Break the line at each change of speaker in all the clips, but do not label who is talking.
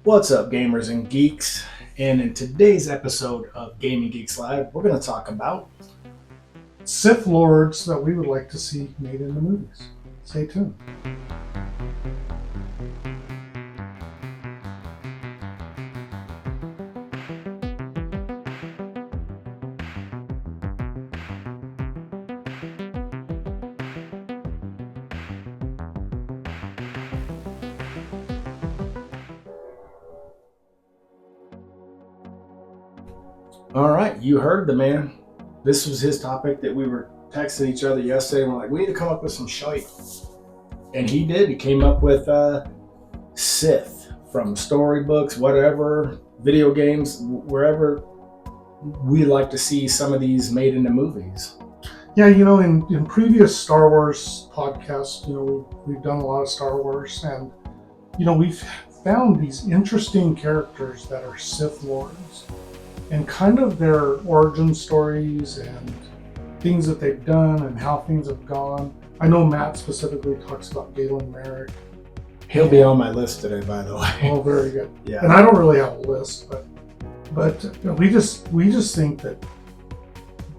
What's up, gamers and geeks? And in today's episode of Gaming Geeks Live, we're going to talk about.
Sith Lords that we would like to see made into movies. Stay tuned.
All right, you heard the man. This was his topic that we were texting each other yesterday. And we're like, we need to come up with some shite. And he did. He came up with Sith from storybooks, whatever, video games, wherever we like to see some of these made into movies.
Yeah, in previous Star Wars podcasts, we've done a lot of Star Wars, and we've found these interesting characters that are Sith Lords, and kind of their origin stories and things that they've done and how things have gone. I know Matt specifically talks about Galen Merrick.
He'll be on my list today, by the way.
Oh, very good.
Yeah.
And I don't really have a list, but we just think that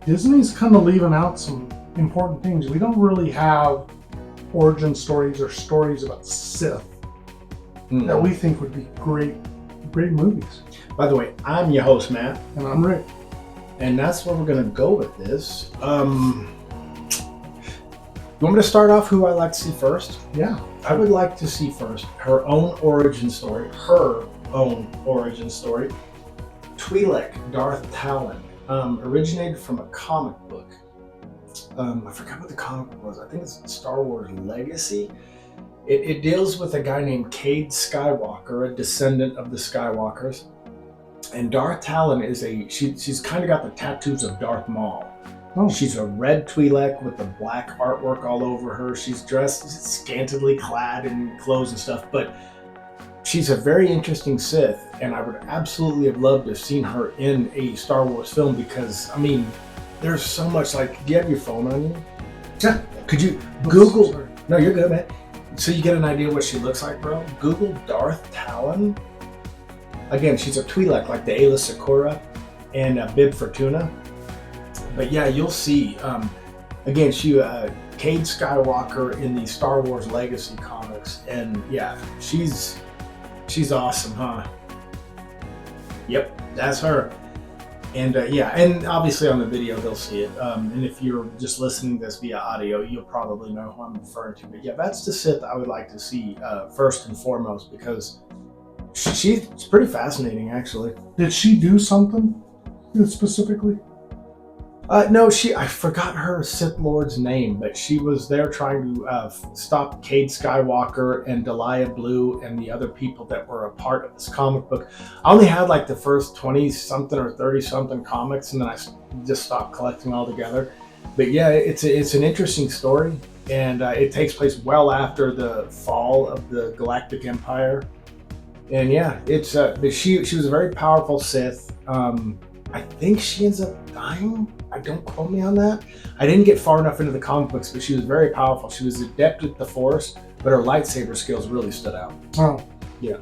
Disney's kind of leaving out some important things. We don't really have origin stories or stories about Sith that we think would be great movies.
By the way, I'm your host, Matt.
And I'm Rick.
And that's where we're going to go with this. You want me to start off who I like to see first?
Yeah.
I would like to see first her own origin story. Twi'lek, Darth Talon, originated from a comic book. I forgot what the comic book was. I think it's Star Wars Legacy. It deals with a guy named Cade Skywalker, a descendant of the Skywalkers. And Darth Talon she's kind of got the tattoos of Darth Maul.
Oh.
She's a red Twi'lek with the black artwork all over her. She's dressed scantily clad in clothes and stuff, but she's a very interesting Sith, and I would absolutely have loved to have seen her in a Star Wars film because, there's so much, do you have your phone on you?
Yeah.
Could you Google? No, you're good, man. So you get an idea what she looks like, bro. Google Darth Talon. Again, she's a Twi'lek, like the Aayla Secura and Bib Fortuna. But yeah, you'll see. Again, Cade Skywalker in the Star Wars Legacy comics, and yeah, she's awesome, huh? Yep, that's her. And and obviously on the video they'll see it. And if you're just listening to this via audio, you'll probably know who I'm referring to. But yeah, that's the Sith I would like to see first and foremost because she's pretty fascinating, actually.
Did she do something specifically?
No, I forgot her Sith Lord's name, but she was there trying to stop Cade Skywalker and Delia Blue and the other people that were a part of this comic book. I only had the first 20-something or 30-something comics, and then I just stopped collecting altogether. But yeah, it's an interesting story, and it takes place well after the fall of the Galactic Empire. And yeah, it's she was a very powerful Sith. I think she ends up dying. Don't quote me on that. I didn't get far enough into the comic books, but she was very powerful. She was adept at the Force, but her lightsaber skills really stood out.
Oh.
Yeah.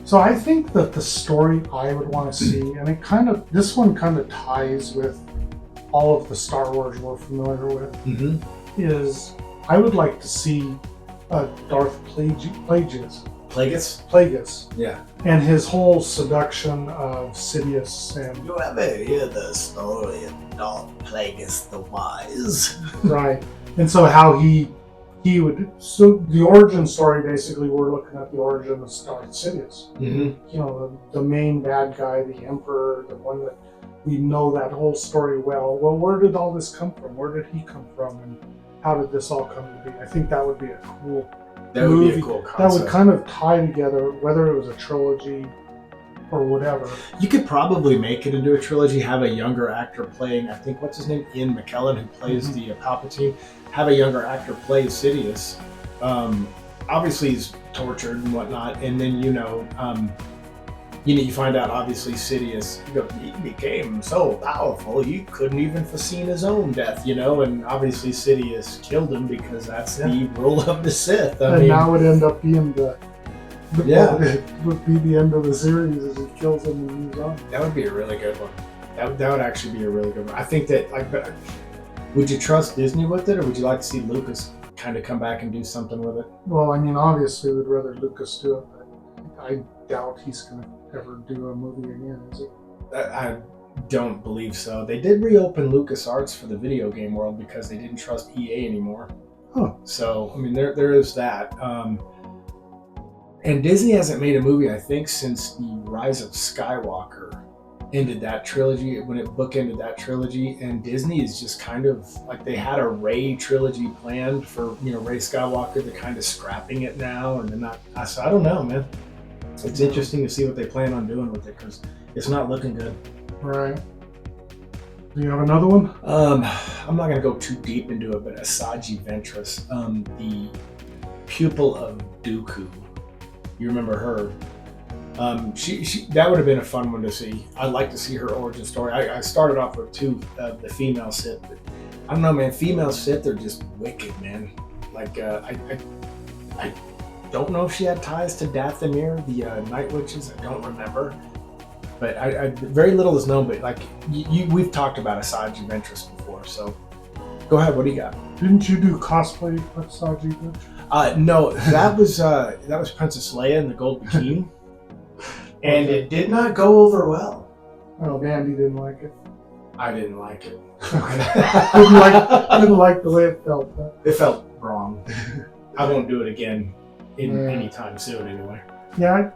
So I think that the story I would want to see, and this one kind of ties with all of the Star Wars we're familiar with, is I would like to see Darth Plagueis.
Plagueis? Yeah.
And his whole seduction of Sidious and...
You ever hear the story of Darth Plagueis the Wise?
Right. And so how he would... So the origin story, basically, we're looking at the origin of Darth Sidious.
Mm-hmm.
The main bad guy, the Emperor, the one that we know that whole story well. Well, where did all this come from? Where did he come from? And how did this all come to be? I think that would be a cool...
That would be a cool concept.
That would kind of tie together, whether it was a trilogy or whatever.
You could probably make it into a trilogy, have a younger actor playing, I think, what's his name? Ian McKellen, who plays the Palpatine. Have a younger actor play Sidious. Obviously, he's tortured and whatnot. And then, you find out, obviously, Sidious, he became so powerful, he couldn't even foresee his own death, and obviously Sidious killed him because that's the rule of the Sith.
Now it would end up being
Yeah.
Well, it would be the end of the series as he kills him and moves on.
That would be a really good one. That would actually be a really good one. I think that, like, would you trust Disney with it, or would you like to see Lucas kind of come back and do something with it?
Well, I mean, obviously, we'd rather Lucas do it, but I doubt he's going to ever do a movie again, is he?
I don't believe so. They did reopen LucasArts for the video game world because they didn't trust EA anymore.
Huh.
So, I mean, there is that. And Disney hasn't made a movie, I think, since the Rise of Skywalker ended that trilogy, when it bookended that trilogy. And Disney is just kind of like, they had a Rey trilogy planned for, Rey Skywalker. They're kind of scrapping it now, and they're not. So I don't know, man. It's interesting to see what they plan on doing with it, because it's not looking good.
Right. Do you have another one?
I'm not going to go too deep into it, but Asajj Ventress, the pupil of Dooku. You remember her? She that would have been a fun one to see. I'd like to see her origin story. I started off with two of the female Sith, but I don't know, man. Female Sith are just wicked, man. Like I don't know if she had ties to Dathomir, the Night Witches. I don't remember, but I very little is known. But like we've talked about Asajj Ventress before, so go ahead. What do you got?
Didn't you do cosplay of Asajj Ventress?
No, that was Princess Leia in the gold bikini, and it did not go over well.
Oh, Mandy didn't like it.
I didn't like it.
didn't like the way it felt. Huh?
It felt wrong. I won't do it again anytime soon, anyway.
Yeah.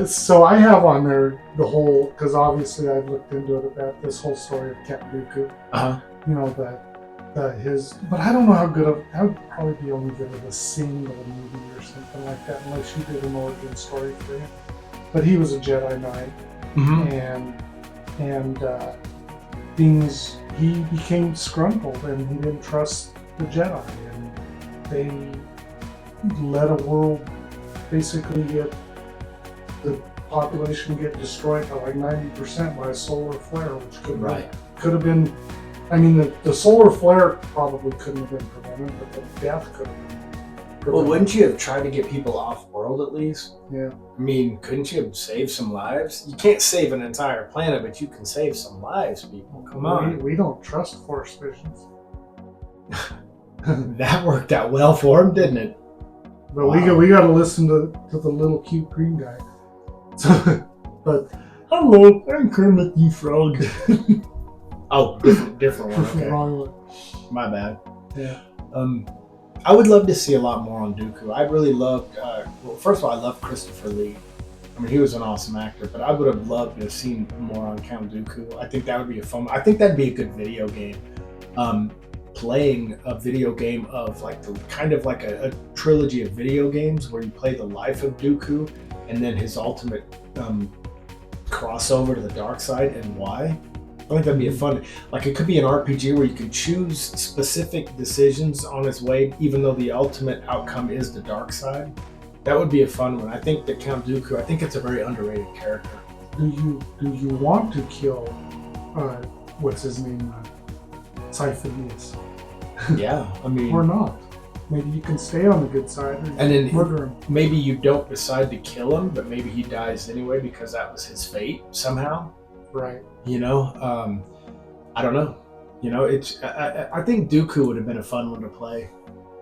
So I have on there the whole, because obviously I've looked into it about this whole story of Count Dooku. You know that. But I don't know how good of. That would probably be only good of a single movie or something like that, unless you did an origin story for him. But he was a Jedi Knight, and things. He became disgruntled, and he didn't trust the Jedi, and they let a world basically get the population get destroyed by like 90% by a solar flare, which could have been. I mean, the solar flare probably couldn't have been prevented, but the death could have been prevented.
Well, wouldn't you have tried to get people off world at least?
Yeah.
I mean, couldn't you have saved some lives? You can't save an entire planet, but you can save some lives, people. Come on.
We don't trust Force visions.
That worked out well for him, didn't it?
But we got to listen to the little cute green guy. But hello, I'm Kermit the Frog.
Oh, different one. Okay.
Wrong one.
My bad.
Yeah.
I would love to see a lot more on Dooku. I really loved. Well, first of all, I love Christopher Lee. I mean, he was an awesome actor, but I would have loved to have seen more on Count Dooku. I think that would be a fun. I think that'd be a good video game. Playing a video game of like kind of like a trilogy of video games where you play the life of Dooku and then his ultimate crossover to the dark side and why. I think that'd be a fun, like it could be an RPG where you can choose specific decisions on its way, even though the ultimate outcome is the dark side. That would be a fun one. I think that Count Dooku, I think it's a very underrated character.
Do you want to kill, what's his name, Sifo-Dyas?
Yeah, I mean,
or not? Maybe you can stay on the good side
and then
murder him.
Maybe you don't decide to kill him, but maybe he dies anyway because that was his fate somehow.
Right.
You know, I don't know. You know, it's. I think Dooku would have been a fun one to play.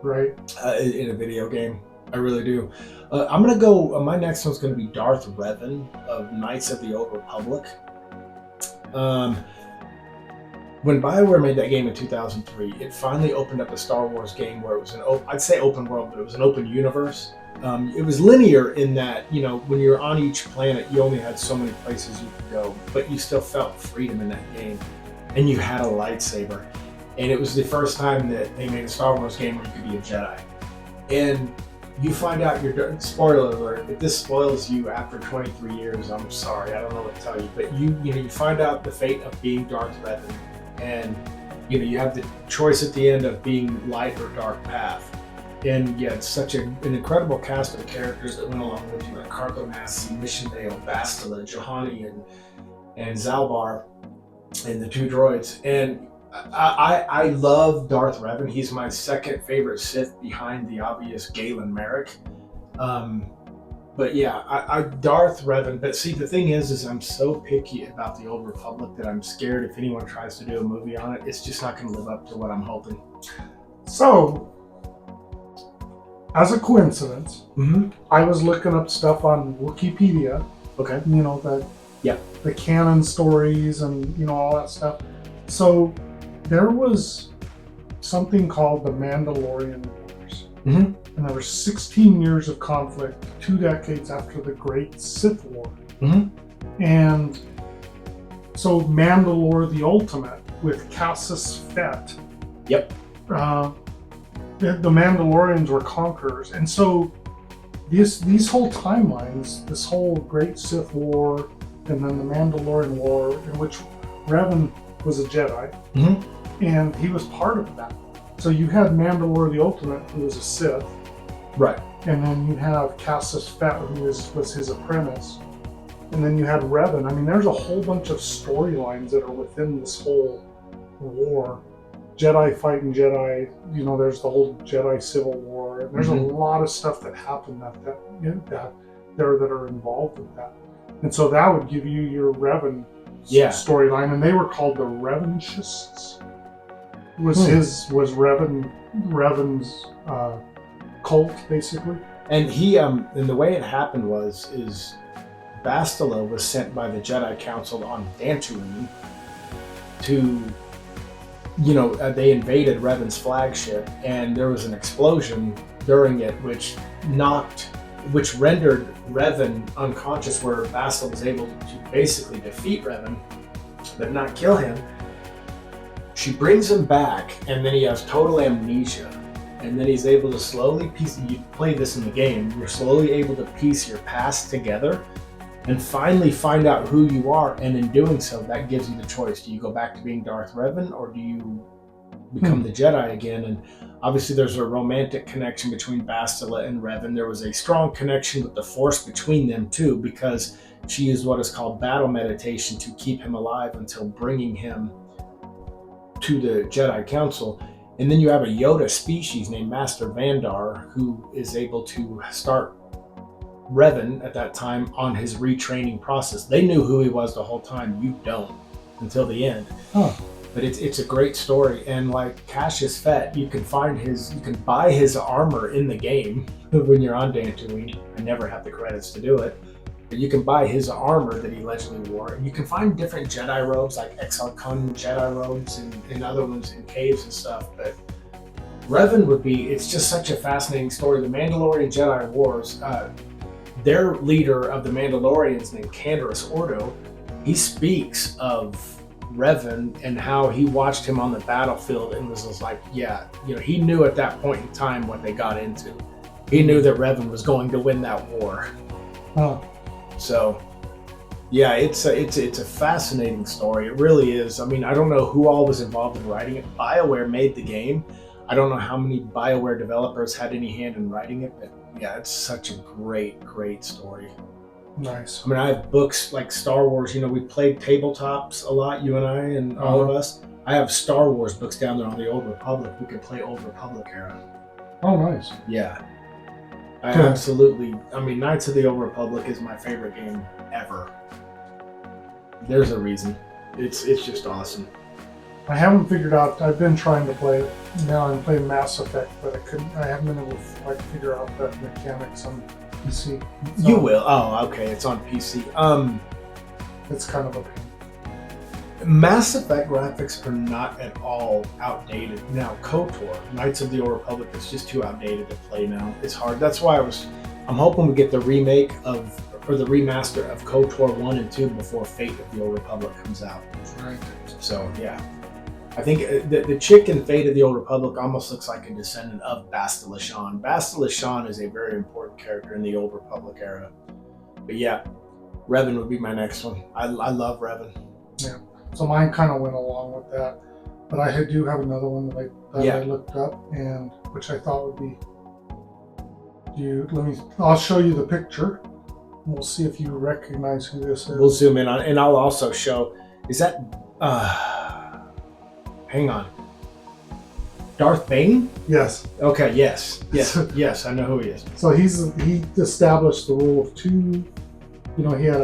Right.
In a video game, I really do. I'm gonna go. My next one's gonna be Darth Revan of Knights of the Old Republic. When BioWare made that game in 2003, it finally opened up a Star Wars game where it was I'd say open world, but it was an open universe. It was linear in that, you know, when you're on each planet, you only had so many places you could go, but you still felt freedom in that game, and you had a lightsaber. And it was the first time that they made a Star Wars game where you could be a Jedi. And you find out spoiler alert, if this spoils you after 23 years, I'm sorry, I don't know what to tell you, but you find out the fate of being Darth Revan, and you have the choice at the end of being light or dark path. And you had such an incredible cast of characters that went along with you, like Cargo Massey, Missionale, Bastila, Johanni, and Zalbar, and the two droids. And I love Darth Revan. He's my second favorite Sith behind the obvious Galen Merrick. But yeah, I Darth Revan. But see, the thing is I'm so picky about the Old Republic that I'm scared if anyone tries to do a movie on it, it's just not going to live up to what I'm hoping.
So, as a coincidence, I was looking up stuff on Wikipedia.
Okay.
You know, the canon stories and, you know, all that stuff. So, there was something called the Mandalorian Wars. And there were 16 years of conflict, 2 decades after the Great Sith War. And so Mandalore the Ultimate with Cassius Fett.
Yep.
The Mandalorians were conquerors. And so these whole timelines, this whole Great Sith War, and then the Mandalorian War, in which Revan was a Jedi, and he was part of that. So you had Mandalore the Ultimate, who was a Sith.
Right.
And then you have Cassius Fett, who was his apprentice. And then you had Revan. I mean, there's a whole bunch of storylines that are within this whole war. Jedi fighting Jedi, you know, there's the whole Jedi Civil War. And there's a lot of stuff that happened that are involved with that. And so that would give you your Revan storyline. And they were called the Revanchists. Was Revan's cult, basically.
And he and the way it happened is Bastila was sent by the Jedi Council on Dantooine to, you know, they invaded Revan's flagship, and there was an explosion during it which rendered Revan unconscious, where Bastila was able to basically defeat Revan but not kill him. She brings him back, and then he has total amnesia. And then he's able to slowly you play this in the game, you're slowly able to piece your past together and finally find out who you are. And in doing so, that gives you the choice. Do you go back to being Darth Revan, or do you become the Jedi again? And obviously there's a romantic connection between Bastila and Revan. There was a strong connection with the Force between them too, because she used what is called battle meditation to keep him alive until bringing him to the Jedi Council. And then you have a Yoda species named Master Vandar, who is able to start Revan at that time on his retraining process. They knew who he was the whole time. You don't until the end. But it's a great story. And like Cassius Fett, you can buy his armor in the game when you're on Dantooine. I never have the credits to do it. But you can buy his armor that he allegedly wore, and you can find different Jedi robes, like Exar Kun Jedi robes, and other ones in caves and stuff. But Revan it's just such a fascinating story. The Mandalorian Jedi Wars, their leader of the Mandalorians, named Canderous Ordo, he speaks of Revan and how he watched him on the battlefield and was like, yeah, you know, he knew at that point in time what they got into. He knew that Revan was going to win that war. So, yeah, it's a fascinating story. It really is. I mean, I don't know who all was involved in writing it. BioWare made the game. I don't know how many BioWare developers had any hand in writing it, but yeah, it's such a great, great story.
Nice.
I mean, I have books like Star Wars. You know, we played tabletops a lot, you and I and all of us. I have Star Wars books down there on the Old Republic. We could play Old Republic era.
Oh, nice.
Yeah. Absolutely. I mean, Knights of the Old Republic is my favorite game ever. There's a reason. It's just awesome.
I haven't figured out. I've been trying to play it. Now I'm playing Mass Effect, but I haven't been able to figure out the mechanics on PC. So
you will. Oh, okay. It's on PC.
It's kind of a pain.
Mass Effect graphics are not at all outdated. Now, KOTOR, Knights of the Old Republic, is just too outdated to play now. It's hard. That's why I'm hoping we get the remake or the remaster of KOTOR 1 and 2 before Fate of the Old Republic comes out.
Right.
So, yeah. I think the chick in Fate of the Old Republic almost looks like a descendant of Bastila Shan. Bastila Shan is a very important character in the Old Republic era. But yeah, Revan would be my next one. I love Revan.
Yeah. So mine kind of went along with that, but I do have another one that I looked up, and which I thought would be. I'll show you the picture. And we'll see if you recognize who this is.
We'll zoom in on, and I'll also show. Is that? Hang on. Darth Bane?
Yes.
Okay, yes. Yes, I know who he is.
So he established the rule of two. You know, he had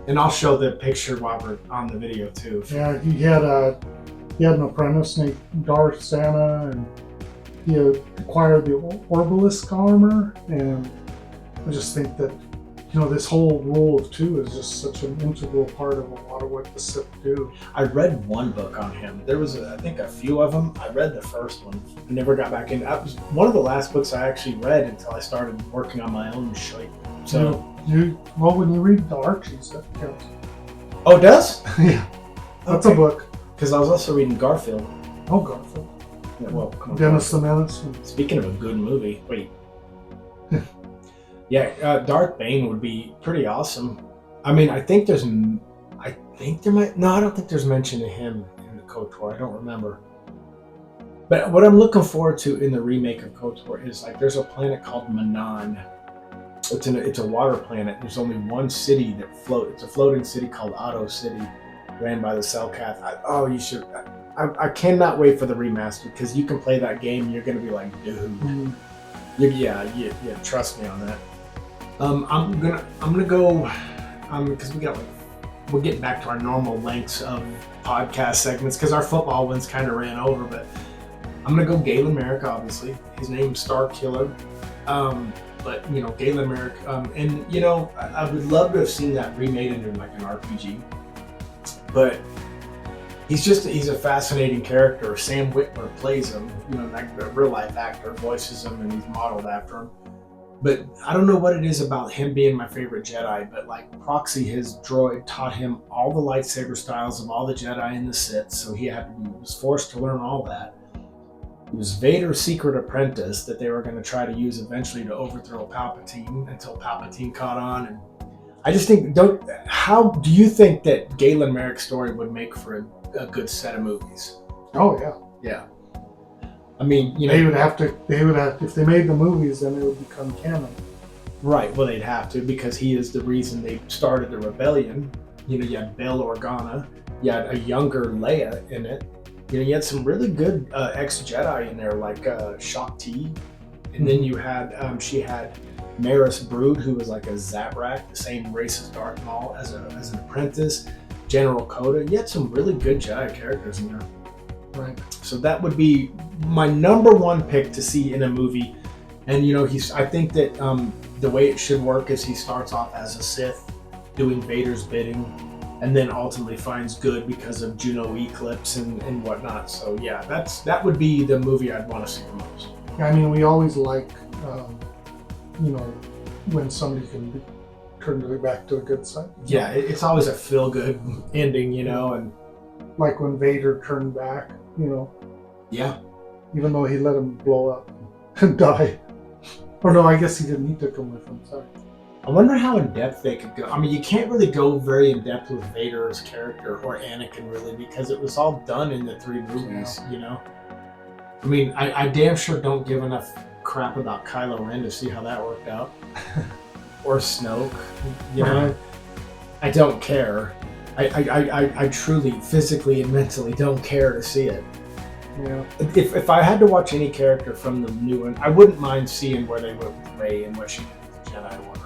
And I'll show the picture while we're on the video too.
Yeah, he had an apprentice named Darth Santa, and he acquired the Orbalisk armor. And I just think that, you know, this whole rule of two is just such an integral part of a lot of what the Sith do.
I read one book on him. There was, I think, a few of them. I read the first one. I never got back in. That was one of the last books I actually read until I started working on my own shit. So,
when you read the Archies, that counts.
Oh, it does?
Yeah, that's a book.
Because I was also reading Garfield.
Oh, Garfield.
Yeah, well, come on,
Dennis the Menace.
Speaking of a good movie, wait. Yeah, Darth Bane would be pretty awesome. I mean, I don't think there's mention of him in the KOTOR. I don't remember. But what I'm looking forward to in the remake of KOTOR is, like, there's a planet called Manan. It's a water planet. There's only one city that floats. It's a floating city called Otto City, ran by the Cellcath. You should. I cannot wait for the remaster, because you can play that game and you're gonna be like, dude. Yeah. Trust me on that. I'm gonna go. Because we're getting back to our normal lengths of podcast segments, because our football ones kind of ran over. But I'm gonna go Galen Merrick. Obviously, his name's Star Killer. But, you know, Galen Merrick, and, you know, I would love to have seen that remade into like an RPG. But he's a fascinating character. Sam Witwer plays him, you know, like a real life actor, voices him, and he's modeled after him. But I don't know what it is about him being my favorite Jedi, but like Proxy, his droid, taught him all the lightsaber styles of all the Jedi and the Sith, so he was forced to learn all that. He was Vader's secret apprentice that they were going to try to use eventually to overthrow Palpatine, until Palpatine caught on. And I just think, how do you think that Galen Merrick's story would make for a good set of movies?
Oh yeah.
Yeah. I mean, you know,
they would have if they made the movies, then it would become canon.
Right. Well, they'd have to, because he is the reason they started the rebellion. You know, you had Bail Organa, you had a younger Leia in it. You know, you had some really good ex-Jedi in there, like Shakti, and then you had she had Maris Brood, who was like a Zabrak, the same race as Darth Maul, as an apprentice. General Coda. You had some really good Jedi characters in there.
Right.
So that would be my number one pick to see in a movie. And, you know, I think that the way it should work is he starts off as a Sith, doing Vader's bidding, and then ultimately finds good because of Juno Eclipse and whatnot. So yeah, that would be the movie I'd want to see the most.
I mean, we always like, you know, when somebody can turn back to the good side.
Yeah, it's always a feel-good ending, you know, and
like when Vader turned back, you know.
Yeah.
Even though he let him blow up and die. Or no, I guess he didn't. He took him with him. Sorry.
I wonder how in depth they could go. I mean, you can't really go very in depth with Vader's character or Anakin, really, because it was all done in the 3 movies, you know? I mean, I damn sure don't give enough crap about Kylo Ren to see how that worked out. Or Snoke, you know? I don't care. I truly, physically and mentally don't care to see it.
Yeah.
If I had to watch any character from the new one, I wouldn't mind seeing where they went with Rey and what she did with the Jedi Order.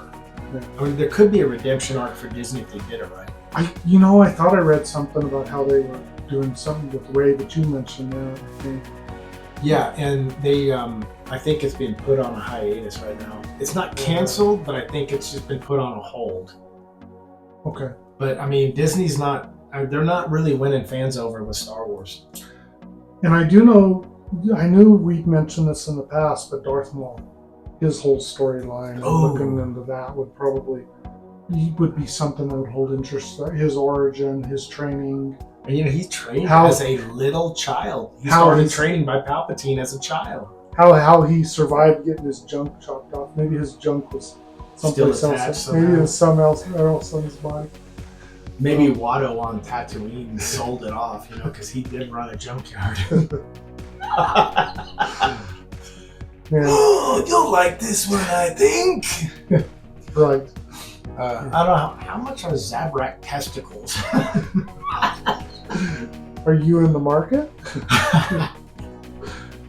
Yeah. I mean, there could be a redemption arc for Disney if they did it right.
I thought I read something about how they were doing something with Rey that you mentioned there.
Yeah, and they, I think it's being put on a hiatus right now. It's not canceled, but I think it's just been put on a hold.
Okay.
But I mean, Disney's not, they're not really winning fans over with Star Wars.
And I knew we'd mentioned this in the past, but Darth Maul, his whole storyline, looking into that would be something that would hold interest. His origin, his training.
And you know, he's trained as a little child. He started training by Palpatine as a child.
How he survived getting his junk chopped off. Maybe his junk was someplace else. Maybe it was something else on his body.
Maybe Watto on Tatooine sold it off, you know, because he did run a junkyard. Oh, you'll like this one, I think.
Right.
I don't know how much are Zabrak testicles.
Are you in the market?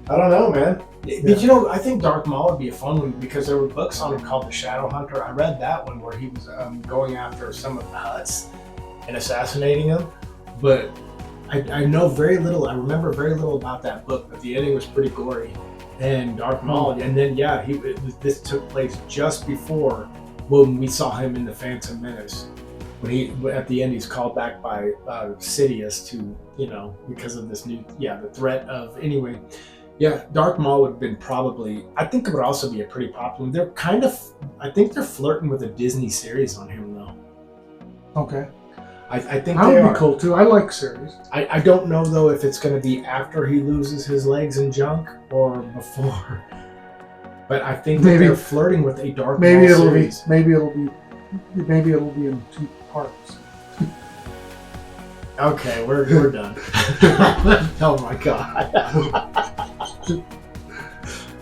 I don't know, man.
Yeah.
But you know, I think Darth Maul would be a fun one because there were books on him called The Shadow Hunter. I read that one where he was going after some of the Hutts and assassinating them. But I know very little. I remember very little about that book, but the ending was pretty gory. And Darth Maul, and then this took place just before when we saw him in the Phantom Menace. When he at the end he's called back by Sidious to because of this new the threat of anyway. Yeah, Darth Maul would have been probably. I think it would also be a pretty popular. They're kind of. I think they're flirting with a Disney series on him though.
Okay.
I think
that
they
would
are.
be cool too. I like series.
I don't know though if it's going to be after he loses his legs and junk or before. But I think that they're flirting with a Darth Maul series.
Maybe it'll be in 2 parts.
Okay, we're done. Oh my god.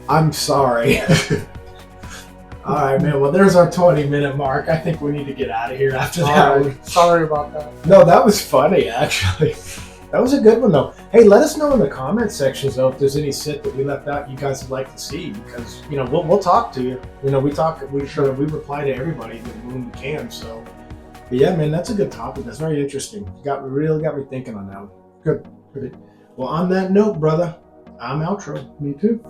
I'm sorry. All right, man. Well, there's our 20-minute mark. I think we need to get out of here after that.
Right. Sorry about that.
No, that was funny, actually. That was a good one, though. Hey, let us know in the comment sections, though, if there's any Sith that we left out you guys would like to see, because we'll talk to you. We reply to everybody when we can. So, but yeah, man, that's a good topic. That's very interesting. Really got me thinking on that one.
Good.
Well, on that note, brother, I'm outro.
Me too.